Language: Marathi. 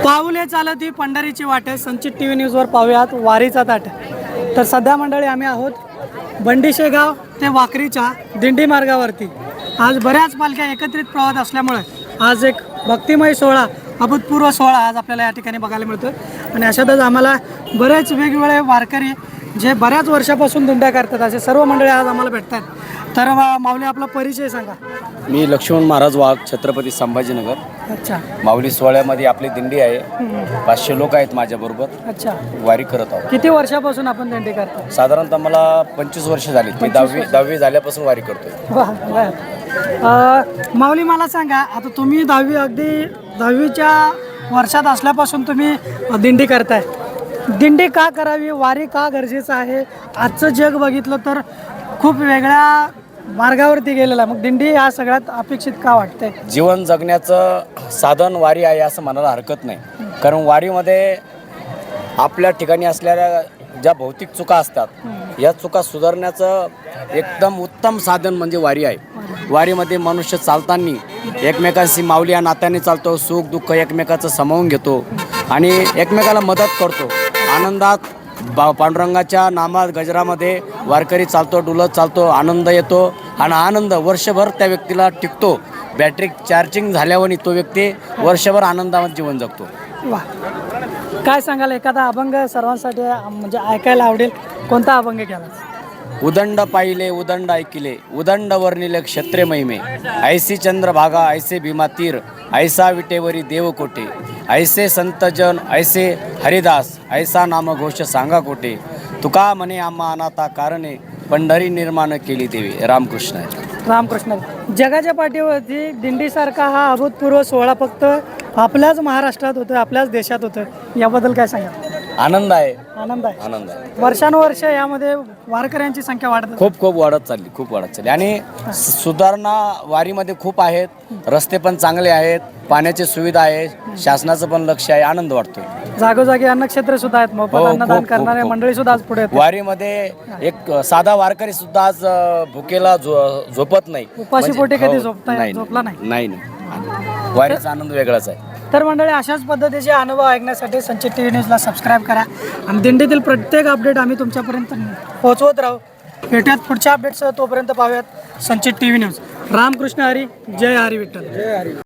पाऊले चालत ही पंढरीची वाट आहे. संचित टीव्ही न्यूजवर पाहूयात वारीचा ताट. तर सध्या मंडळी आम्ही आहोत बंडीशेगाव ते वाकरीच्या दिंडी मार्गावरती. आज बऱ्याच पालख्या एकत्रित प्रवाहात असल्यामुळे आज एक भक्तिमय सोहळा, अभूतपूर्व सोहळा आज आपल्याला या ठिकाणी बघायला मिळतो. आणि अशातच आम्हाला बरेच वेगवेगळे वारकरी जे बऱ्याच वर्षापासून दिंड्या करतात असे सर्व मंडळी आज आम्हाला भेटतात. तर माऊली आपला परिचय सांगा. मी लक्ष्मण महाराज वाघ, छत्रपती संभाजीनगर. अच्छा. माऊली सोहळ्यामध्ये आपली दिंडी आहे. 500 लोक आहेत माझ्याबरोबर. अच्छा. वारी करत आहोत. किती वर्षापासून आपण दिंडी करतो? साधारणतः मला 25 वर्ष झाली. मी 10वी झाल्यापासून वारी करतोय. माऊली मला सांगा, आता तुम्ही 10वीच्या वर्षात असल्यापासून तुम्ही दिंडी करताय. दिंडी का करावी, वारी का गरजेचं आहे? आजचं जग बघितलं तर खूप वेगळ्या मार्गावरती गेलेला आहे. मग दिंडी या सगळ्यात अपेक्षित का वाटते? जीवन जगण्याचं साधन वारी आहे असं म्हणायला हरकत नाही. कारण वारीमध्ये आपल्या ठिकाणी असलेल्या ज्या भौतिक चुका असतात या चुका सुधारण्याचं एकदम उत्तम साधन म्हणजे वारी आहे. वारीमध्ये मनुष्य चालताना एकमेकांशी माऊली या नात्याने चालतो. सुख दुःख एकमेकाचं सामावून घेतो आणि एकमेकाला मदत करतो. आनंदात पांडुरंगाच्या नामात गजरामध्ये वारकरी चालतो, डुलत चालतो, आनंद येतो आणि आनंद वर्षभर त्या व्यक्तीला टिकतो. बॅटरी चार्जिंग झाल्यावर तो व्यक्ती वर्षभर आनंदामध्ये जीवन जगतो. वा, काय सांगाल? एखादा अभंग सर्वांसाठी म्हणजे ऐकायला आवडेल, कोणता अभंग केला? उदंड पाहिले उदंड ऐकिले, उदंड वर्णिले क्षत्रे महिमे, ऐसी चंद्रभागा ऐसे भीमा तीर, ऐसा विटेवरी देवकोटे, ऐसे संतजन ऐसे हरिदास, ऐसा नामघोष सांगा कोटे, तुका म्हणे आम्हा अनाथा कारणे, पंढरी निर्माण केली देवी. रामकृष्ण. रामकृष्ण. जगाच्या पाठीवरती दिंडीसारखा हा अभूतपूर्व सोहळा फक्त आपल्याच महाराष्ट्रात होतं, आपल्याच देशात होतं. याबद्दल काय सांगा? आनंद आहे. आनंद आहे. आनंद आहे. वर्षानुवर्ष यामध्ये वारकऱ्यांची संख्या वाढत खूप वाढत चालली आणि सुधारणा वारीमध्ये खूप आहेत. रस्ते पण चांगले आहेत, पाण्याची सुविधा आहे, शासनाचं पण लक्ष आहे. आनंद वाटतो. जागोजागी अन्नक्षेत्र सुद्धा आहेत, मोफत अन्नदान करणारे मंडळी सुद्धा आज पुढे आहेत. वारीमध्ये एक साधा वारकरी सुद्धा आज भुकेला झोपत नाही. उपाशी पोटी कधी नाही. झोपला नाही. नाही. वारीचा आनंद वेगळाच आहे. तर मंडळी, अशाच पद्धतीचे अनुभव ऐकण्यासाठी संचित टीव्ही न्यूजला सबस्क्राईब करा आणि दिंडीतील प्रत्येक अपडेट आम्ही तुमच्यापर्यंत पोहोचवत राहू. भेटूयात पुढच्या अपडेटसह. तोपर्यंत पाहूयात संचित टीव्ही न्यूज. रामकृष्ण हरी. जय हरी विठ्ठल. जय हरी.